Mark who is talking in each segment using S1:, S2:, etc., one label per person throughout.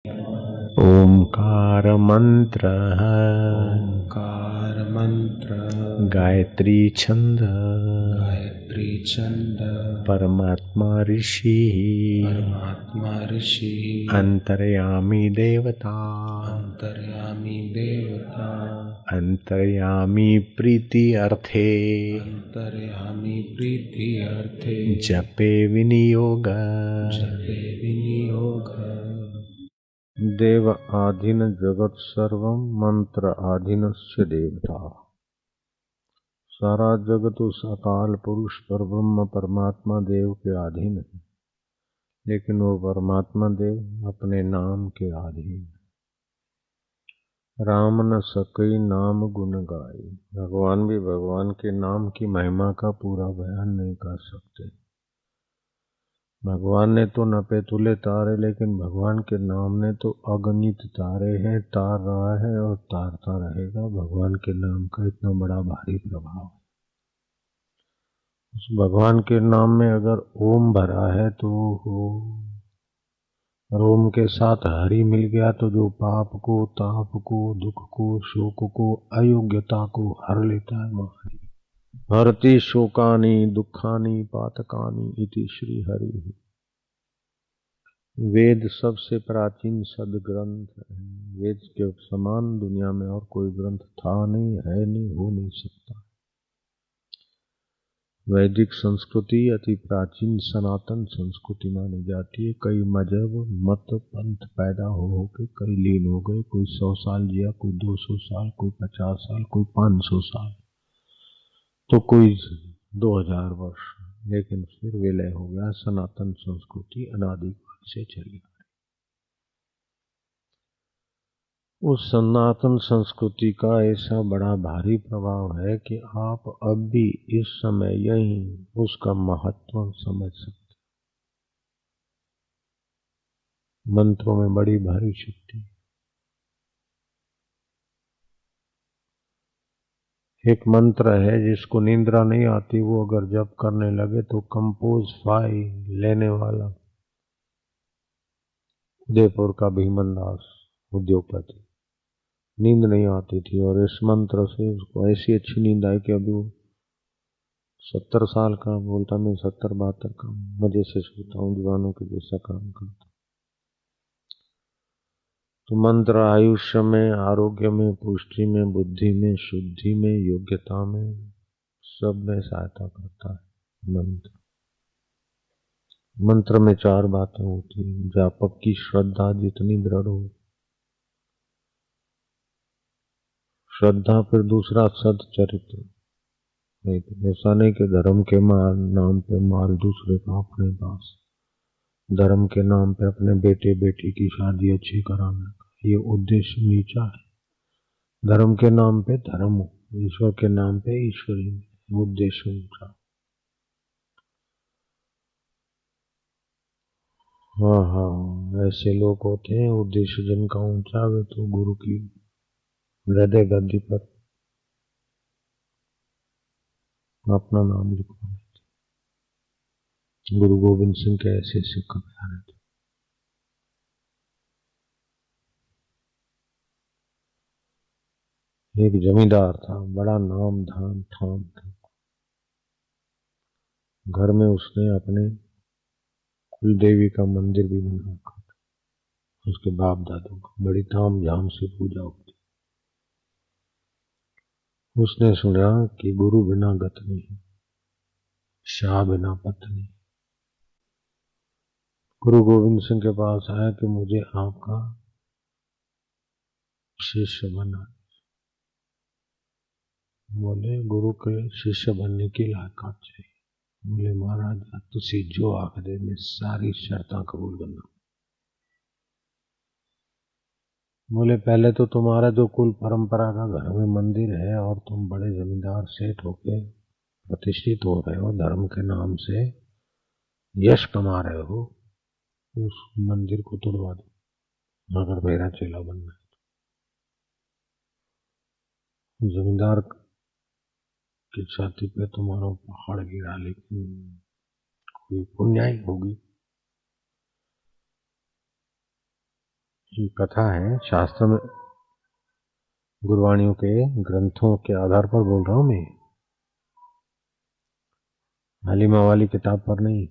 S1: ओंकार मंत्र
S2: ओंकार मंत्र
S1: गायत्री छंद
S2: गायत्री छंद
S1: परमात्मा ऋषि
S2: परमात्मा ऋषि
S1: अंतर्यामी देवता
S2: अंतर्यामी देवता
S1: अंतर्यामी प्रीति अर्थे
S2: अंतर्यामी प्रीति अर्थे
S1: जपे विनियोग
S2: जपे विनियोग।
S1: देव आधीन जगत सर्वम मंत्र आधीनस्य देवता। सारा जगत उस अकाल पुरुष पर ब्रह्म परमात्मा देव के अधीन है, लेकिन वो परमात्मा देव अपने नाम के अधीन है। राम न सकई नाम गुण गाई। भगवान भी भगवान के नाम की महिमा का पूरा बयान नहीं कर सकते। भगवान ने तो नपे तुले तारे, लेकिन भगवान के नाम ने तो अगणित तारे हैं, तार रहा है और तारता रहेगा। भगवान के नाम का इतना बड़ा भारी प्रभाव। उस भगवान के नाम में अगर ओम भरा है तो हो, और ओम के साथ हरि मिल गया तो जो पाप को, ताप को, दुख को, शोक को, अयोग्यता को हर लेता है वह हरि। हरति शोकानि दुखानि पातकानि इति श्री हरि। वेद सबसे प्राचीन सदग्रंथ है। वेद के समान दुनिया में और कोई ग्रंथ था नहीं, है नहीं, हो नहीं सकता। वैदिक संस्कृति अति प्राचीन सनातन संस्कृति मानी जाती है। कई मजहब मत पंथ पैदा हो के कई लीन हो गए। कोई 100 साल जिया, कोई 200 साल, कोई 50 साल, कोई 500 साल, तो कोई 2000 वर्ष, लेकिन फिर विलय हो गया। सनातन संस्कृति अनादिकाल से चली। उस सनातन संस्कृति का ऐसा बड़ा भारी प्रभाव है कि आप अब भी इस समय यही उसका महत्व समझ सकते। मंत्रों में बड़ी भारी शक्ति। एक मंत्र है जिसको निंद्रा नहीं आती, वो अगर जप करने लगे तो कंपोज फाइल लेने वाला उदयपुर का भीमन दास उद्योगपति, नींद नहीं आती थी और इस मंत्र से उसको ऐसी अच्छी नींद आई कि अभी वो 70 साल का बोलता, मैं 70-72 का मजे से सोता हूँ, दीवानों के जैसा काम करता। तो मंत्र आयुष्य में, आरोग्य में, पुष्टि में, बुद्धि में, शुद्धि में, योग्यता में, सब में सहायता करता है मंत्र। मंत्र में 4 बातें होती हैं। जापक की श्रद्धा जितनी दृढ़ हो, श्रद्धा, फिर दूसरा सदचरित्र। नहीं तो ऐसा नहीं कि धर्म के माल नाम पे माल दूसरे का अपने पास, धर्म के नाम पे अपने बेटे बेटी की शादी अच्छी कराना, ये उद्देश्य नीचा है। धर्म के नाम पे धर्म, ईश्वर के नाम पे ईश्वरी, उद्देश्य ऊंचा। हाँ, ऐसे लोग होते हैं उद्देश्य जिनका ऊंचा वे तो गुरु की हृदय गद्दी पर अपना नाम लिखवा लेते। गुरु गोविंद सिंह के ऐसे सिख प्यारे थे। एक जमींदार था, बड़ा नाम धाम ठाम था। घर में उसने अपने कुल देवी का मंदिर भी बना रखा था। उसके बाप दादों का बड़ी ताम झाम से पूजा होती। उसने सुना कि गुरु बिना गत नहीं, शाह बिना पत नहीं। गुरु गोविंद सिंह के पास आया कि मुझे आपका शिष्य बना। बोले गुरु के शिष्य बनने की लायकात चाहिए। बोले महाराज तुसी जो आखदे मैं सारी शर्तां कबूल करना। बोले पहले तो तुम्हारा जो कुल परंपरा का घर में मंदिर है और तुम बड़े जमींदार सेठ होके प्रतिष्ठित हो रहे हो, धर्म के नाम से यश कमा रहे हो, उस मंदिर को तोड़वा दो अगर मेरा चेला बनना है। जमींदार की छाती पे तुम्हारा पहाड़ गिरा, लेकिन कोई पुण्याई होगी। ये कथा है शास्त्र में, गुरुवाणियों के ग्रंथों के आधार पर बोल रहा हूं मैं, हालिमा वाली किताब पर नहीं।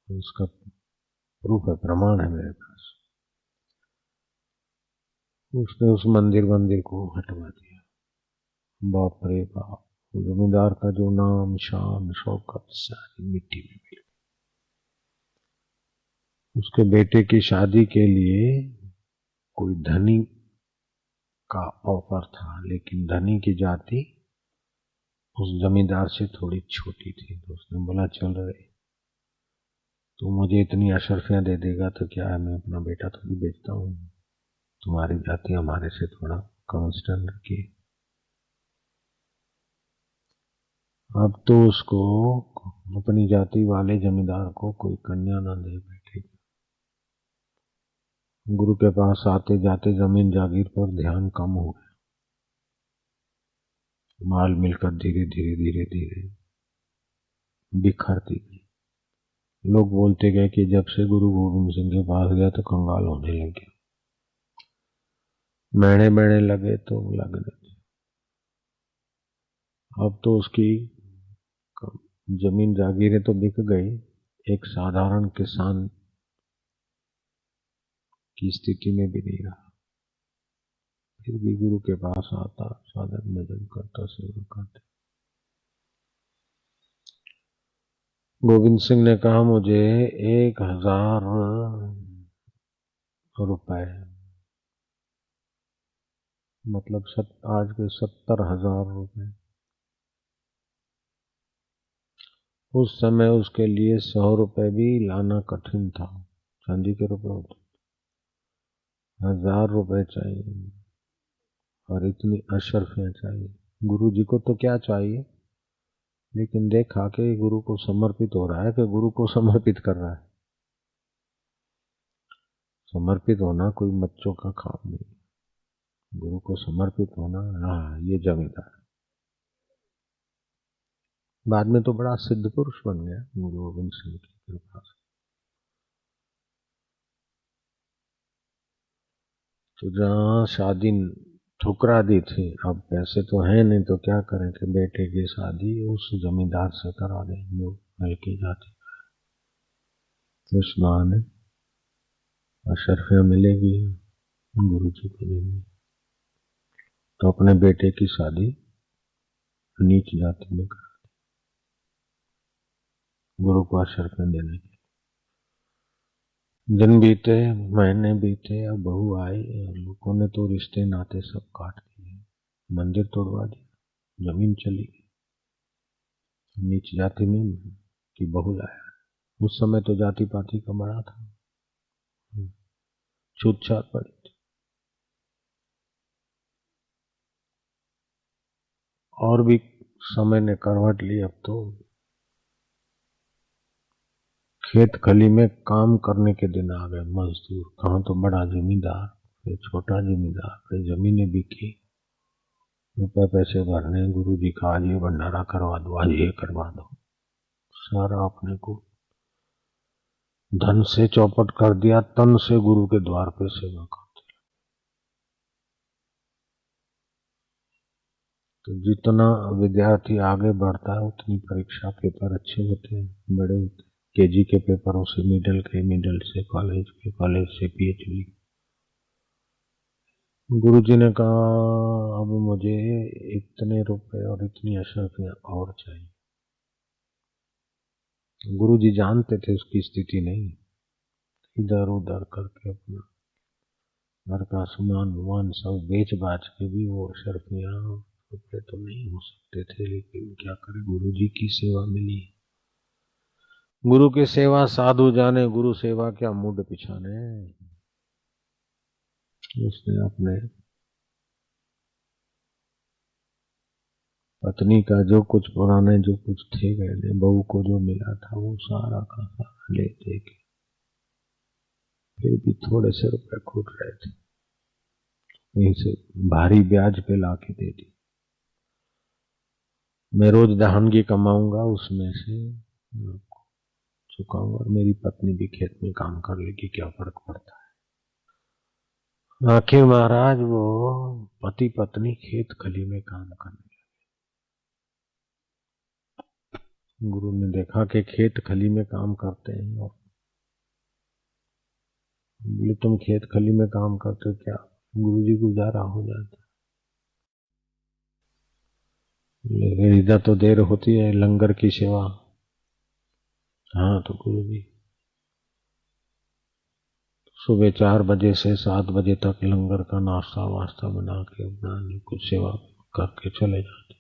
S1: उसका प्रूफ है, प्रमाण है मेरे पास। उसने उस मंदिर को हटवा दिया। बाप रे बाप, जमींदार का जो नाम शान शौकत सारी मिट्टी में मिल गई। उसके बेटे की शादी के लिए कोई धनी का ऑफर था, लेकिन धनी की जाति उस जमींदार से थोड़ी छोटी थी, तो उसने बोला चल रहे, तू मुझे इतनी अशर्फियां दे देगा तो क्या है, मैं अपना बेटा थोड़ी बेचता हूँ, तुम्हारी जाति हमारे से थोड़ा कम स्टैंडर्ड की। अब तो उसको अपनी जाति वाले जमींदार को कोई कन्या ना दे बैठे। गुरु के पास आते जाते जमीन जागीर पर ध्यान कम हो गया, माल मिलकर धीरे धीरे धीरे धीरे बिखरती गई। लोग बोलते गए कि जब से गुरु गोविंद सिंह के पास गया तो कंगाल होने लग गया, महीने महीने लगे तो लगने लगे। अब तो उसकी जमीन जागीरें तो बिक गई, एक साधारण किसान की स्थिति में भी नहीं रहा। फिर भी गुरु के पास आता, साधन भजन करता, सेवा करता। गोविंद सिंह ने कहा मुझे 1000 रुपए, मतलब आज के 70,000 रुपए। उस समय उसके लिए 100 रुपए भी लाना कठिन था, चांदी के रुपए होते। 1000 रुपए चाहिए और इतनी अशर्फियां चाहिए। गुरु जी को तो क्या चाहिए, लेकिन देखा कि गुरु को समर्पित हो रहा है, कि गुरु को समर्पित कर रहा है। समर्पित होना कोई बच्चों का काम नहीं, गुरु को समर्पित होना, हाँ ये जमींदार। बाद में तो बड़ा सिद्ध पुरुष बन गया गुरु गोविंद सिंह की कृपा से। तो जहाँ शादी ठुकरा दी थी, अब पैसे तो हैं नहीं तो क्या करें, कि बेटे की शादी उस जमींदार से करा दें जो हल्की जाति। कृष्णा ने अशर्फियां मिलेगी, गुरु जी को देंगे, तो अपने बेटे की शादी नीच जाति में करा दी, गुरु को अशर्फियां देने की। दिन बीते, महीने बीते, अब बहू आई और लोगों ने तो रिश्ते नाते सब काट दिए, मंदिर तोड़वा दिया, जमीन चली गई। नीच जाति में की बहू लाया। उस समय तो जाति पाति का बड़ा था, छूतछात पड़ी थी। और भी समय ने करवट ली। अब तो खेत खली में काम करने के दिन आ गए मजदूर, कहाँ तो बड़ा जमींदार, फिर छोटा जमींदार, फिर जमीनें बिकी, रुपए पैसे भरने, गुरु जी का आज ये भंडारा करवा दो, आज ये करवा दो, सारा अपने को धन से चौपट कर दिया, तन से गुरु के द्वार पे सेवा करते। तो जितना विद्यार्थी आगे बढ़ता है उतनी परीक्षा पेपर अच्छे होते हैं, बड़े होते हैं। केजी के पेपरों से मिडिल के, मिडिल से कॉलेज के, कॉलेज से पीएचडी। गुरुजी ने कहा अब मुझे इतने रुपए और इतनी अशर्फियां और चाहिए। गुरुजी जानते थे उसकी स्थिति नहीं, इधर उधर करके अपना घर का सामान वामान सब बेच बाच के भी वो अशर्फियां रुपए तो नहीं हो सकते थे, लेकिन क्या करे, गुरुजी की सेवा मिली। गुरु की सेवा साधु जाने, गुरु सेवा क्या मुंड पिछाने। उसने अपने पत्नी का जो कुछ पुराने जो कुछ थे गए, बहू को जो मिला था वो सारा का सारा ले दे के, फिर भी थोड़े से रुपए खूट रहे थे, कहीं से भारी ब्याज पे लाके दे दी। मैं रोज दहानगी कमाऊंगा, उसमें से आपको चुकाऊंगा, और मेरी पत्नी भी खेत में काम कर लेगी, क्या फर्क पड़ता है। आखिर महाराज वो पति पत्नी खेत खली में काम करने लगे। गुरु ने देखा कि खेत खली में काम करते हैं और बोले तुम खेत खली में काम करते हो क्या? गुरु जी गुजारा हो जाता। लेकिन इधर तो देर होती है लंगर की सेवा। हाँ तो गुरु जी सुबह 4 बजे से 7 बजे तक लंगर का नाश्ता वास्ता बना के अपना कुछ सेवा करके चले जाते।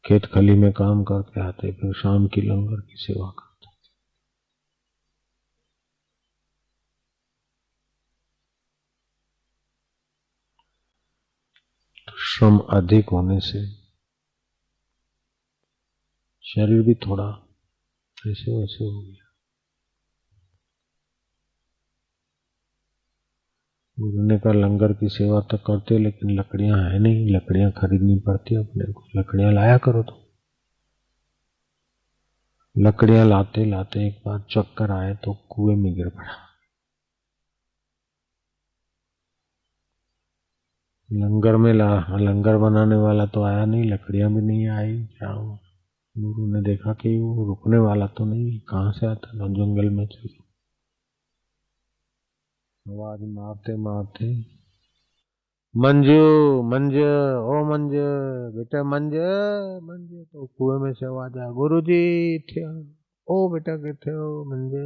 S1: खेत खली में काम करके आते, फिर शाम की लंगर की सेवा करते। तो श्रम अधिक होने से शरीर भी थोड़ा ऐसे वैसे हो गया। गुरु ने कहा लंगर की सेवा तो करते लेकिन लकड़ियां है नहीं, लकड़ियां खरीदनी पड़ती अपने को, लकड़ियां लाया करो। तो लकड़ियां लाते लाते एक बार चक्कर आए तो कुएं में गिर पड़ा। लंगर बनाने वाला तो आया नहीं, लकड़ियां भी नहीं आई, क्या हुआ? गुरु ने देखा कि वो रुकने वाला तो नहीं, कहां से आता था? जंगल में चले। आवाज मारते मारते मंजू मंजू ओ मंजू बेटा मंजू मंजू, तो कुएं में से आवाज आया गुरु जी थे ओ बेटा किथे हो मंजू?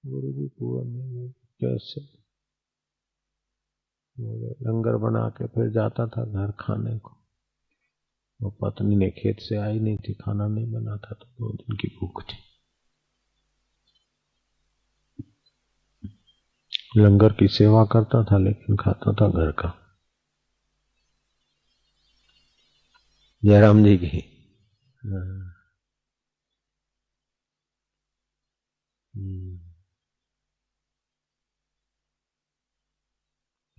S1: गुरु जी कुएं में। कैसे? लंगर बना के फिर जाता था घर खाने को। वो पत्नी ने खेत से आई नहीं थी, खाना नहीं बना था, तो 2 दिन की भूख थी। लंगर की सेवा करता था लेकिन खाता था घर का। जयराम जी की।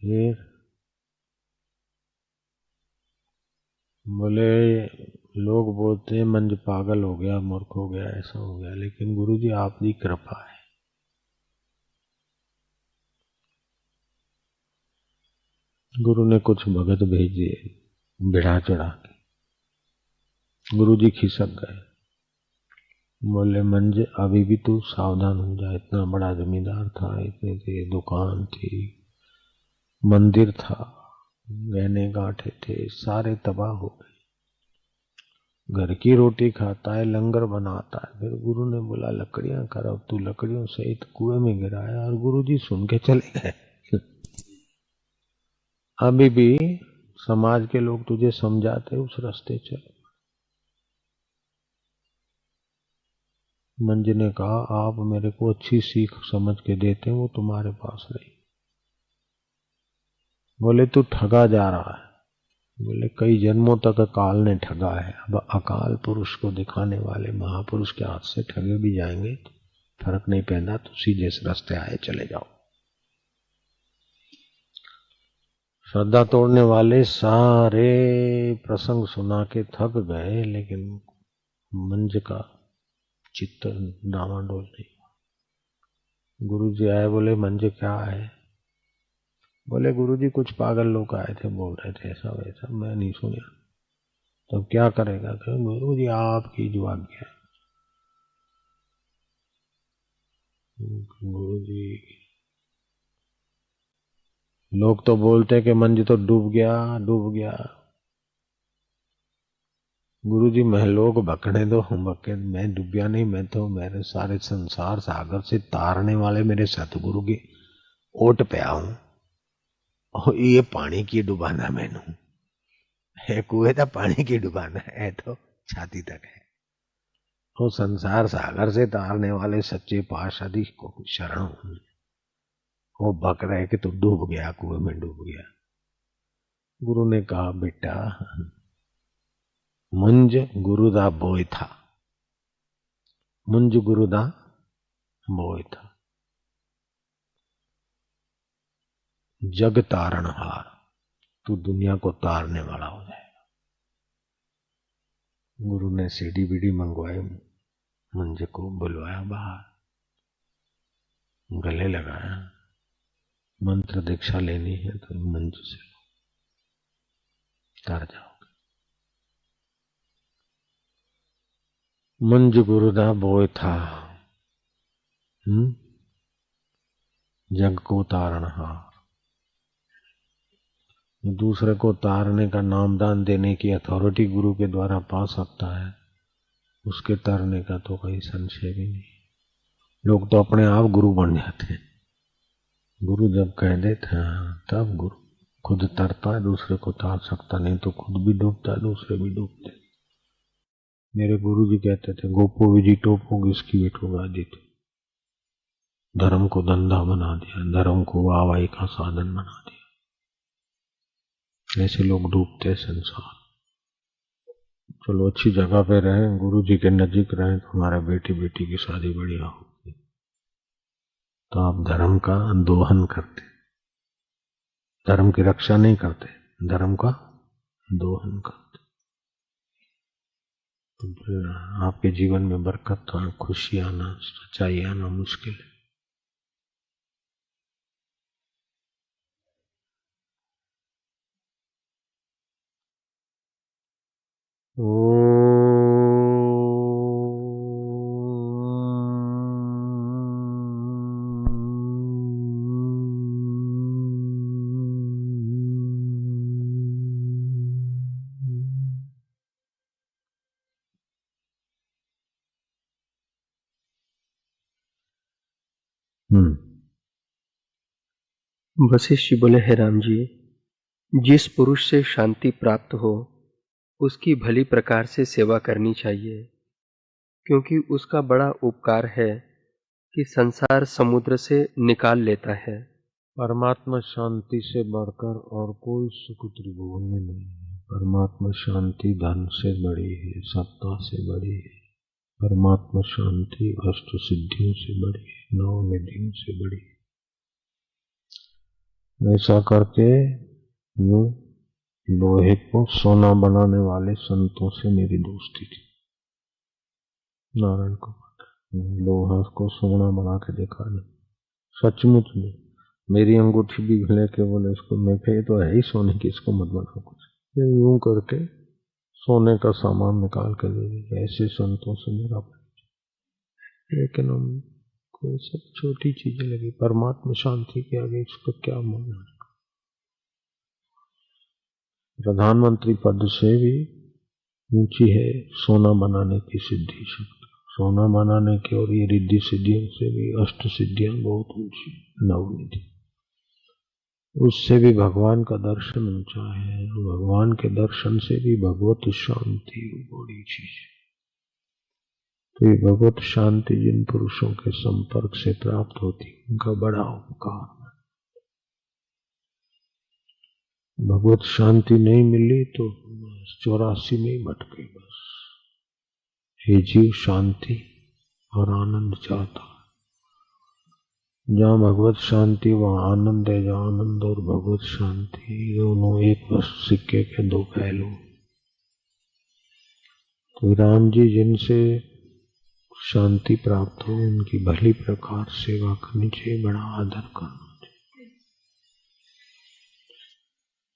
S1: फिर बोले लोग बोलते हैं मंज पागल हो गया, मूर्ख हो गया, ऐसा हो गया, लेकिन गुरु जी आपकी कृपा है। गुरु ने कुछ भगत भेज दिए बिढ़ा चढ़ा के। गुरु जी खिसक गए, बोले मंज अभी भी तू सावधान हो जा। इतना बड़ा जमींदार था, इतनी सी दुकान थी, मंदिर था, गहने गांठे थे, सारे तबाह हो गए। घर की रोटी खाता है, लंगर बनाता है। फिर गुरु ने बोला लकड़ियां कर, अब तू लकड़ियों सहित कुएं में गिराया, और गुरु जी सुन के चले गए। अभी भी समाज के लोग तुझे समझाते उस रास्ते चल। मंज ने कहा आप मेरे को अच्छी सीख समझ के देते हैं, वो तुम्हारे पास नहीं। बोले तू ठगा जा रहा है। बोले कई जन्मों तक अकाल ने ठगा है, अब अकाल पुरुष को दिखाने वाले महापुरुष के हाथ से ठगे भी जाएंगे तो फर्क नहीं पैदा, तो सीधे से रास्ते आए चले जाओ। श्रद्धा तोड़ने वाले सारे प्रसंग सुना के थक गए, लेकिन मंज का चित्त डामाडोल नहीं। गुरु जी आए, बोले मंज क्या है? बोले गुरु जी कुछ पागल लोग आए थे, बोल रहे थे ऐसा वैसा, मैं नहीं सुना। तो क्या करेगा? गुरु जी आपकी जो आज्ञा। गुरु जी लोग तो बोलते कि मंज तो डूब गया डूब गया। गुरु जी मैं लोग बकने दो, बके मैं डूबिया नहीं, मैं तो मेरे सारे संसार सागर से तारने वाले मेरे सतगुरु की ओट पे आऊं, और ये पानी की डुबाना मैनू है, कुएं का पानी की डुबाना है तो छाती तक है। वो संसार सागर से तारने वाले सच्चे पातशाही को शरण हूं। वो बक रहे कि तू डूब गया, कुएं में डूब गया। गुरु ने कहा बेटा मुंज गुरु दा बोय था, मुंज गुरु दा बोय था, जग तारण हार, तू दुनिया को तारने वाला हो जाएगा। गुरु ने सीढ़ी बीडी मंगवाई, मुंज को बुलवाया बाहर, गले लगाया, मंत्र दीक्षा लेनी है तो मंच से तर जाओगे। मंज गुरुदा बोय था, जग को तारणहार। दूसरे को तारने का नामदान देने की अथॉरिटी गुरु के द्वारा पा सकता है, उसके तरने का तो कोई संशय भी नहीं। लोग तो अपने आप गुरु बन जाते हैं। गुरु जब कह देते हैं तब गुरु खुद तरता है, दूसरे को तार सकता नहीं तो खुद भी डूबता है, दूसरे भी डूबते। मेरे गुरु जी कहते थे, गोपो विजी टोपो किसकी बेटो गादित। धर्म को धंधा बना दिया, धर्म को वाहवाही का साधन बना दिया। ऐसे लोग डूबते संसार। चलो अच्छी जगह पे रहें, गुरु जी के नजीक रहें तो हमारे बेटी बेटी की शादी बढ़िया होगी। तो आप धर्म का दोहन करते, धर्म की रक्षा नहीं करते, धर्म का दोहन करते, तो फिर आपके जीवन में बरकत और खुशी आना, सच्चाई आना मुश्किल है।
S3: वशिष्ठ जी बोले, हे राम जी, जिस पुरुष से शांति प्राप्त हो उसकी भली प्रकार से सेवा करनी चाहिए, क्योंकि उसका बड़ा उपकार है कि संसार समुद्र से निकाल लेता है।
S1: परमात्मा शांति से बढ़कर और कोई सुख त्रिभुवन में नहीं है। परमात्मा शांति धन से बड़ी है, सत्ता से बड़ी है। परमात्मा शांति अष्ट सिद्धियों से बड़ी है, 9 निधियों से बड़ी है। ऐसा करके यूं लोहे को सोना बनाने वाले संतों से मेरी दोस्ती थी। नारायण को लोहा को सोना बना के देखा नहीं, सचमुच में। मेरी अंगूठी भी लेके बोले इसको, मैं कहे तो है ही सोने की, इसको मत बना कुछ। यूं करके सोने का सामान निकाल के ले लिया। ऐसे संतों से मेरा परिचय। लेकिन हम कोई सब छोटी चीजें लगी, परमात्मा शांति के आगे इसको क्या मानना। प्रधानमंत्री पद से भी ऊंची है सोना बनाने की सिद्धि शक्ति। सोना बनाने की और ये रिद्धि सिद्धियों से भी अष्ट सिद्धियां बहुत ऊंची, 9 निधि। उससे भी भगवान का दर्शन ऊंचा है। भगवान के दर्शन से भी भगवत शांति बड़ी चीज है। तो ये भगवत शांति जिन पुरुषों के संपर्क से प्राप्त होती, उनका बड़ा उपकार। भगवत शांति नहीं मिली तो 84 में ही भटके बस। हे जीव शांति और आनंद चाहता, जहाँ भगवत शांति वहाँ आनंद है। जहाँ आनंद और भगवत शांति दोनों एक सिक्के के 2 पहलू। तो राम जी जिनसे शांति प्राप्त हो उनकी भली प्रकार सेवा करनी चाहिए, बड़ा आदर करना।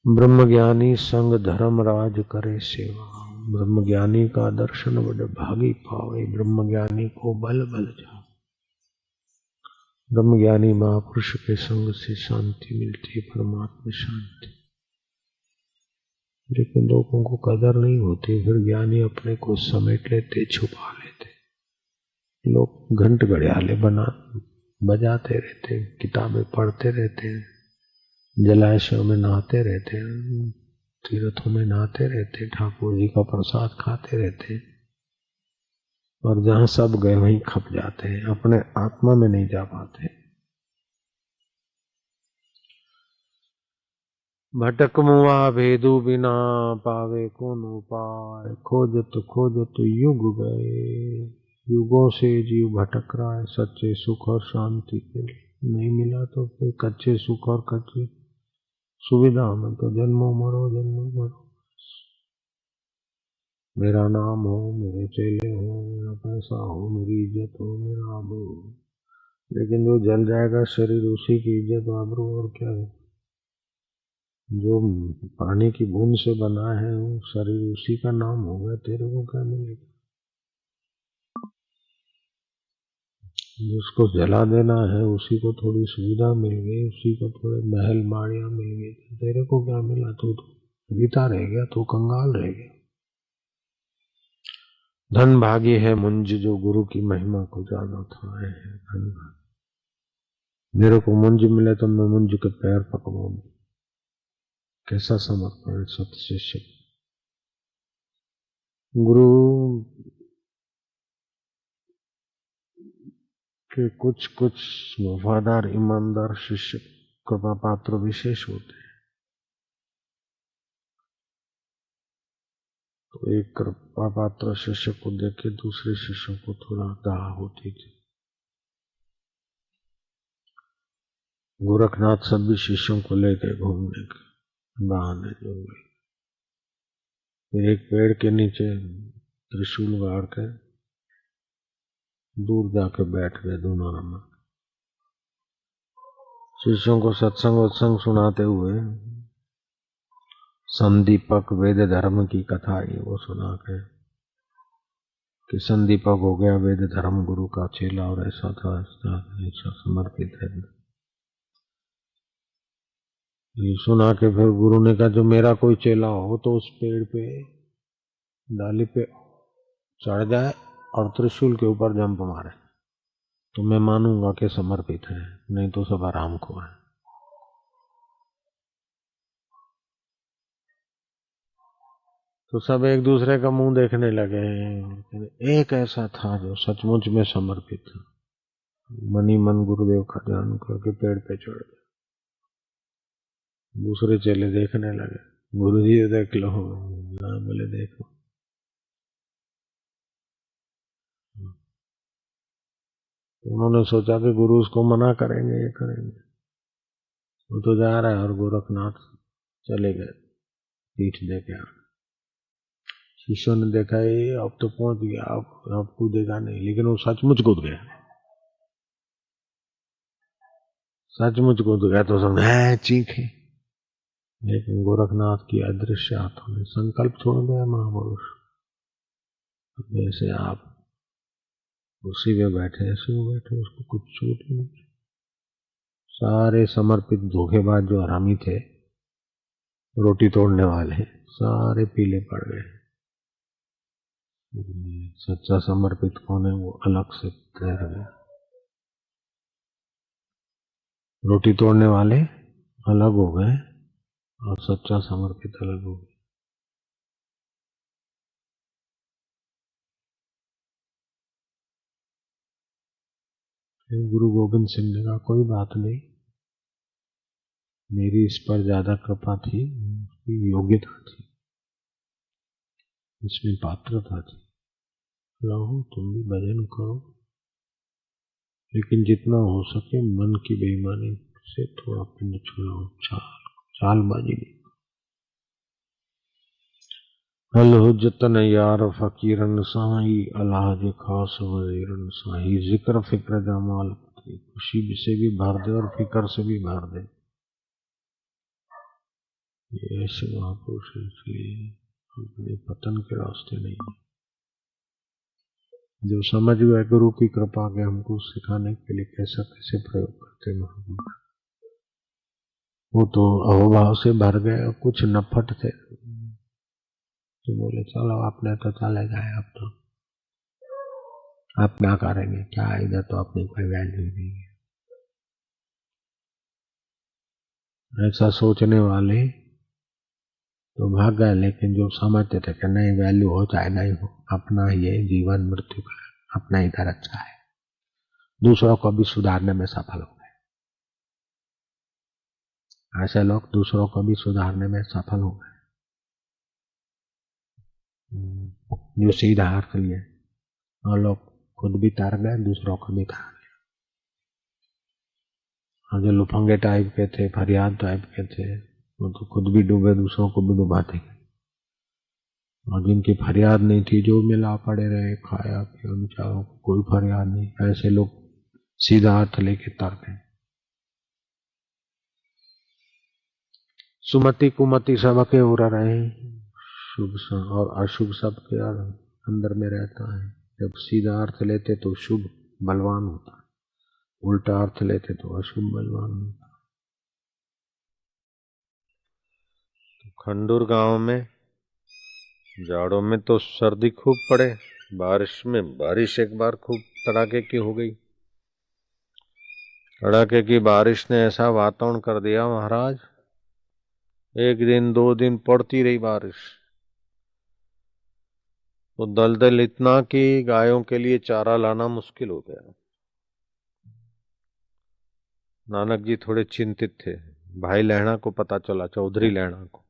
S1: ब्रह्मज्ञानी संग धर्म राज करे सेवा। ब्रह्मज्ञानी का दर्शन बड़े भागी पावे, ब्रह्मज्ञानी को बल बल जा। ब्रह्मज्ञानी महापुरुष के संग से शांति मिलती है, परमात्मा शांति। लेकिन लोगों को कदर नहीं होती, फिर ज्ञानी अपने को समेट लेते, छुपा लेते। लोग घंट घड़ियाले बजाते रहते, किताबें पढ़ते रहते हैं, जलाशयों में नहाते रहते हैं, तीर्थों में नहाते रहते, ठाकुर जी का प्रसाद खाते रहते, और जहां सब गए वहीं खप जाते हैं, अपने आत्मा में नहीं जा पाते। भटक मुआ भेदू बिना पावे कौन उपाय। खोजत खोजत युग गए, युगों से जीव भटक रहा है सच्चे सुख और शांति के लिए। नहीं मिला तो फिर कच्चे सुख और कच्चे सुविधा में तो जन्मों मरो। मेरा नाम हो, मेरे चेले हो, मेरा पैसा हो, मेरी इज्जत हो, मेरा अब हो, लेकिन जो जल जाएगा शरीर उसी की इज्जत आबरू और क्या है। जो पानी की बूंद से बना है वो शरीर उसी का नाम होगा, तेरे को क्या मिलेगा। जिसको जला देना है उसी को थोड़ी सुविधा मिल गई, उसी को थोड़े महल माड़ियां मिल गई, तेरे को क्या मिला। तू तो रीता रह गया, तू कंगाल रह गया। धन भागी है मुंज जो गुरु की महिमा को जाना था है धन भागी। मेरे को मुंज मिले तो मैं मुंज के पैर पकड़ूं। कैसा समर्पण है सत शिष्य। गुरु के कुछ कुछ वफादार ईमानदार शिष्य कृपा पात्र विशेष होते हैं। तो एक कृपा पात्र शिष्य को देख के दूसरे शिष्यों को थोड़ा दाह होती थी। गोरखनाथ सभी शिष्यों को लेकर घूमने के बहाने जो गए। फिर एक पेड़ के नीचे त्रिशूल गाड़ के दूर जाके बैठ गए दोनों रमा। शिष्यों को सत्संग वत्संग सुनाते हुए संदीपक वेद धर्म की कथा ये वो सुना के कि संदीपक हो गया वेद धर्म गुरु का चेला और ऐसा था ऐसा समर्पित है। ये सुना के फिर गुरु ने कहा जो मेरा कोई चेला हो तो उस पेड़ पे डाली पे चढ़ जाए और त्रिशूल के ऊपर जंप मारे तो मैं मानूंगा कि समर्पित है, नहीं तो सब आराम को है। तो सब एक दूसरे का मुंह देखने लगे। एक ऐसा था जो सचमुच में समर्पित था, मनी मन गुरुदेव का ध्यान करके पेड़ पे चढ़ गया। दूसरे चेले देखने लगे, गुरु जी देख लो ना, बोले देखो। उन्होंने सोचा कि गुरु उसको मना करेंगे, ये करेंगे। वो तो जा रहा है और गोरखनाथ चले गए पीठ दे के। शिष्यों ने देखा ये अब तो पहुंच गया, अब कूदेगा नहीं, लेकिन वो सचमुच कूद गया। सचमुच कूद गया तो सब चीखे। लेकिन गोरखनाथ की अदृश्य हाथों ने संकल्प छोड़ दिया महापुरुष। जैसे आप उसी में बैठे ऐसे वो बैठे, उसको कुछ छूट नहीं। सारे समर्पित धोखेबाज जो हरामी थे, रोटी तोड़ने वाले, सारे पीले पड़ गए। सच्चा समर्पित कौन है वो अलग से तैर गए। रोटी तोड़ने वाले अलग हो गए और सच्चा समर्पित अलग हो गए। गुरु गोविंद सिंह ने कहा कोई बात नहीं, मेरी इस पर ज्यादा कृपा थी, उसकी योग्यता थी, इसमें पात्रता थी। रहो तुम भी भजन करो, लेकिन जितना हो सके मन की बेईमानी से थोड़ा पिंड छुड़ाओ, चालबाजी नहीं। अल्लाह जतन यार फकीरन साही, अल्लाह जे खास वजीरन साही। जिक्र फिक्र जमाल पते, खुशी से भी भर दे और फिक्र से भी भर दे। ये ऐसे महापुरुष इसलिए अपने पतन के रास्ते नहीं है। जो समझ गए गुरु की कृपा के हमको सिखाने के लिए कैसा कैसे प्रयोग करते महापुरुष, वो तो अहोभाव से भर गए और कुछ नफट थे तो बोले चलो आपने तो चले जाए, अब तो आप ना करेंगे क्या, इधर तो अपनी कोई वैल्यू नहीं है। ऐसा सोचने वाले तो भाग गए, लेकिन जो समझते थे कि नहीं वैल्यू हो चाहे नहीं हो, अपना ये जीवन मृत्यु का अपना इधर अच्छा है, दूसरों को भी सुधारने में सफल हो गए। ऐसे लोग दूसरों को भी सुधारने में सफल हो गए, जो सीधा अर्थ लिए और लोग खुद भी तार गए, दूसरों को भी तार लिया। और जो लुफंगे टाइप के थे, फरियाद टाइप के थे, वो तो खुद भी डूबे, दूसरों को भी डुबाते गए। और जिनकी फरियाद नहीं थी, जो मिला पड़े रहे, खाया पिया, बेचारों को कोई फरियाद नहीं, ऐसे लोग सीधा अर्थ लेके तर गए। सुमति कुमति सबके उड़ रहे, शुभ और अशुभ सबके अंदर में रहता है। जब सीधा अर्थ लेते तो शुभ बलवान होता है, उल्टा अर्थ लेते तो अशुभ बलवान होता है। तो खंडूर गांव में जाड़ों में तो सर्दी खूब पड़े, बारिश एक बार खूब तड़ाके की हो गई। तड़ाके की बारिश ने ऐसा वातावरण कर दिया महाराज, एक दिन 2 दिन पड़ती रही बारिश, तो दलदल इतना कि गायों के लिए चारा लाना मुश्किल हो गया। नानक जी थोड़े चिंतित थे। भाई लहणा को पता चला, चौधरी लहणा को,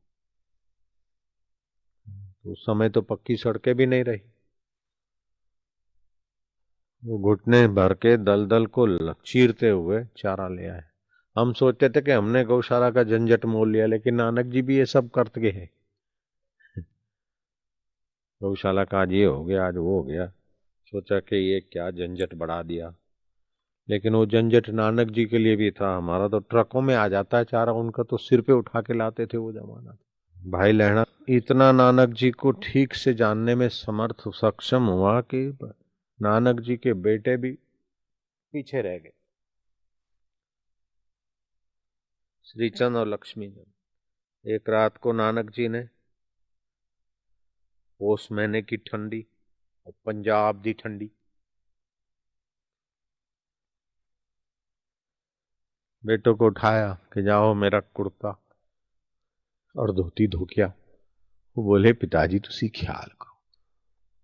S1: तो उस समय तो पक्की सड़कें भी नहीं रही। वो घुटने भर के दलदल को चीरते हुए चारा ले आए। हम सोचते थे कि हमने गौशाला का झंझट मोल लिया, लेकिन नानक जी भी ये सब करते हैं। गौशाला का आज ये हो गया, आज वो हो गया, सोचा कि ये क्या झंझट बढ़ा दिया, लेकिन वो झंझट नानक जी के लिए भी था। हमारा तो ट्रकों में आ जाता है चारा, उनका तो सिर पे उठा के लाते थे वो जमाना। भाई लहणा इतना नानक जी को ठीक से जानने में समर्थ सक्षम हुआ कि नानक जी के बेटे भी पीछे रह गए, श्रीचंद और लक्ष्मीचंद। एक रात को नानक जी ने पोस महीने की ठंडी और पंजाब दी ठंडी, बेटों को उठाया कि जाओ मेरा कुर्ता और धोती धो के आओ। वो बोले पिताजी तुसी ख्याल करो,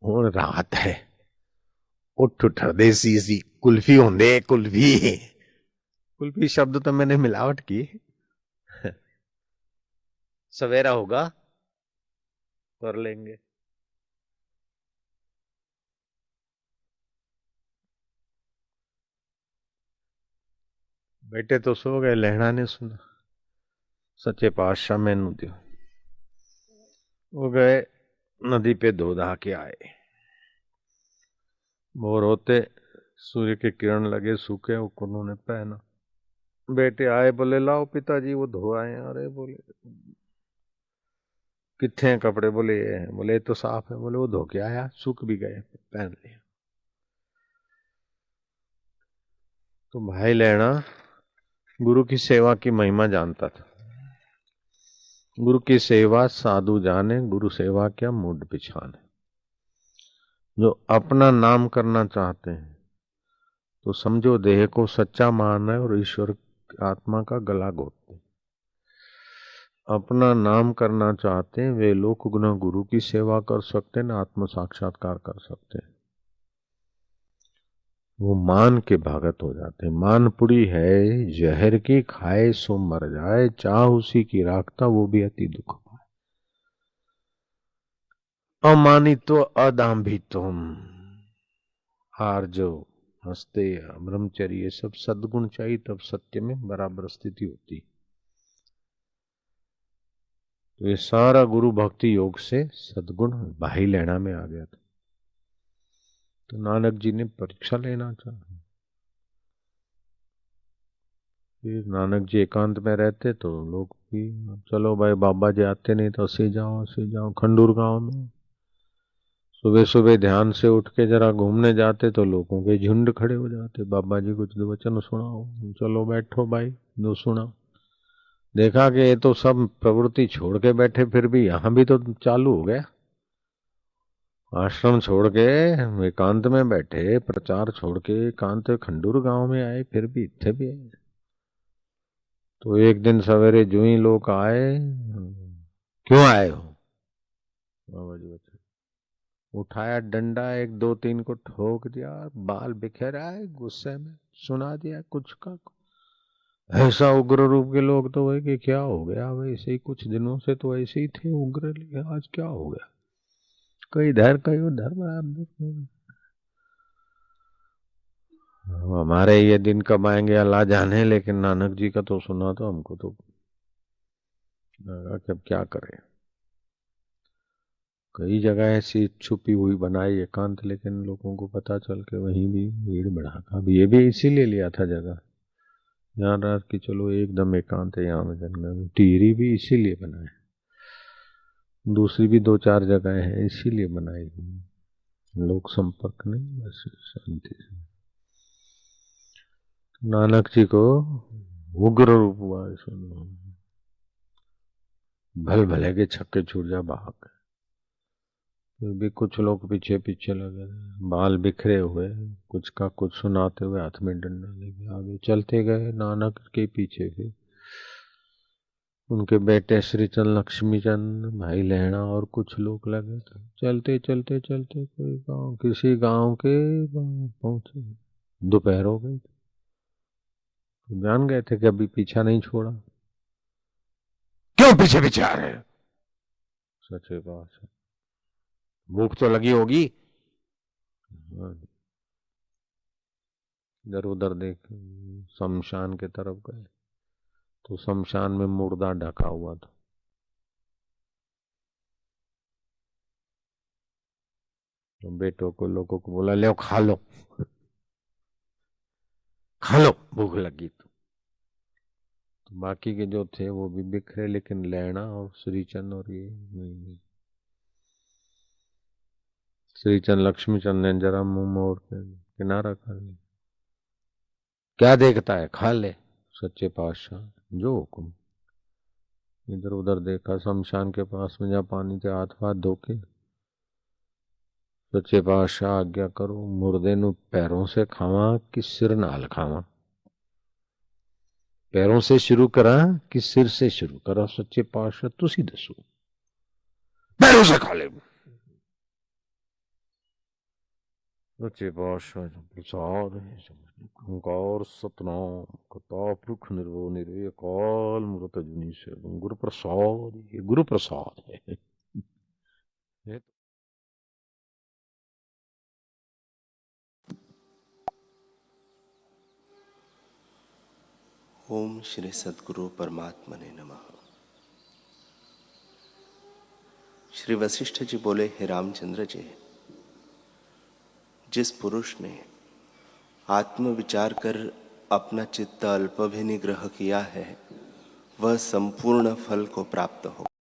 S1: हुण रात है, उठ उठरदे सी कुल्फी होंदे कुल्फी। कुल्फी शब्द तो मैंने मिलावट की। सवेरा होगा कर लेंगे। बेटे तो सो गए, लहणा ने सुना, सच्चे पातशाह मैनू दियो। वो गए नदी पे धो धा के आए। भोर होते सूर्य के किरण लगे, सूखे उन्होंने पहना। बेटे आए, बोले लाओ पिताजी वो धो आए। अरे बोले कितने हैं कपड़े? बोले ये हैं। बोले तो साफ है। बोले वो धो के आया, सूख भी गए, पहन लिया। तो भाई लहणा गुरु की सेवा की महिमा जानता था। गुरु की सेवा साधु जाने, गुरु सेवा क्या मुड पिछाने। जो अपना नाम करना चाहते हैं तो समझो देह को सच्चा मान है और ईश्वर आत्मा का गला घोटते हैं। अपना नाम करना चाहते हैं वे लोग न गुरु की सेवा कर सकते न आत्म साक्षात्कार कर सकते हैं। वो मान के भगत हो जाते हैं। मानपुरी है जहर की, खाए सो मर जाए, चाह उसी की राखता वो भी अति दुख पाए। अमानित्व अदाम्भित्वम, आर्जव, हंसते, ब्रह्मचर्य, ये सब सद्गुण चाहिए तब सत्य में बराबर स्थिति होती। तो ये सारा गुरु भक्ति योग से सद्गुण भाई लहणा में आ गया था। तो नानक जी ने परीक्षा लेना चाहा। फिर नानक जी एकांत में रहते तो लोग भी चलो भाई बाबा जी आते नहीं तो असी जाओ। खंडूर गांव में सुबह सुबह ध्यान से उठ के जरा घूमने जाते तो लोगों के झुंड खड़े हो जाते। बाबा जी कुछ दो वचन सुनाओ, चलो बैठो भाई दो सुनाओ। देखा कि ये तो सब प्रवृत्ति छोड़ के बैठे, फिर भी यहाँ भी तो चालू हो गया। आश्रम छोड़ के एकांत में बैठे, प्रचार छोड़ के एकांत खंडूर गांव में आए, फिर भी इतने भी आए। तो एक दिन सवेरे जो ही लोग आए, क्यों आए हो? बाबा जी बता, उठाया डंडा, 1 2 3 को ठोक दिया, बाल बिखेरा है गुस्से में, सुना दिया कुछ का। ऐसा उग्र रूप के लोग तो वही कि क्या हो गया, वैसे ही कुछ दिनों से तो ऐसे ही थे उग्र, लेकिन आज क्या हो गया, कई इधर कई उधर। हमारे ये दिन कब आएंगे अल्लाह जाने, लेकिन नानक जी का तो सुना तो हमको तो लगा कि अब क्या करें। कई जगह ऐसी छुपी हुई बनाई एकांत, लेकिन लोगों को पता चल के वहीं भी भीड़ भड़ाका भी, ये भी इसीलिए लिया था जगह, यहाँ रहा कि चलो एकदम एकांत है, यहाँ में जंगल में। टिहरी भी इसीलिए बनाए, दूसरी भी 2-4 जगह है इसीलिए बनाई, लोक संपर्क नहीं, बस शांति से। नानक जी को उग्र रूप हुआ, सुनो भल भले के छक्के छूट जा भाग, फिर भी कुछ लोग पीछे पीछे लगे, बाल बिखरे हुए, कुछ का कुछ सुनाते हुए, हाथ में डंडा लेके आगे चलते गए नानक के पीछे। फिर उनके बेटे श्रीचंद, लक्ष्मीचंद, भाई लहणा और कुछ लोग लगे, तो चलते चलते चलते कोई गांव, किसी गांव के पहुंचे, दोपहर हो गई, तो जान गए थे कि अभी पीछा नहीं छोड़ा। क्यों पीछे पीछे आ रहे? सच्चे बात है, भूख तो लगी होगी। इधर उधर देख, शमशान के तरफ गए तो शमशान में मुर्दा ढका हुआ था। तो बेटों को, लोगों को बोला, ले खा लो, खा लो, भूख लगी। तो बाकी के जो थे वो भी बिखरे, लेकिन लैना और श्रीचंद और ये नहीं। श्रीचंद, लक्ष्मीचंद ने जरा मुंह मोड़ के किनारा कर लिया। क्या देखता है, खा ले। सच्चे पातशाह जो हुक्म। इधर उधर देखा, शमशान के पास में जहाँ पानी से हाथ हाथ धोके, सच्चे पातशाह आज्ञा करो, मुर्दे नु पैरों से खावा कि सिर नाल खावा? पैरों से शुरू करा कि सिर से शुरू करा? सच्चे पातशाह तुसी दसो। पैरों से खा ले। सच्चे पातशाह प्रसाद है, ओंकार सतनाम कता पुरख निर्भो निर्वे अकाल मूरत अजूनी से, गुरु प्रसाद, ये गुरु प्रसाद है।
S4: ओम श्री सद्गुरु परमात्मने नमः। श्री वशिष्ठ जी बोले, हे रामचंद्र जी, जिस पुरुष ने आत्म विचार कर अपना चित्त अल्प भी निग्रह किया है, वह संपूर्ण फल को प्राप्त हो।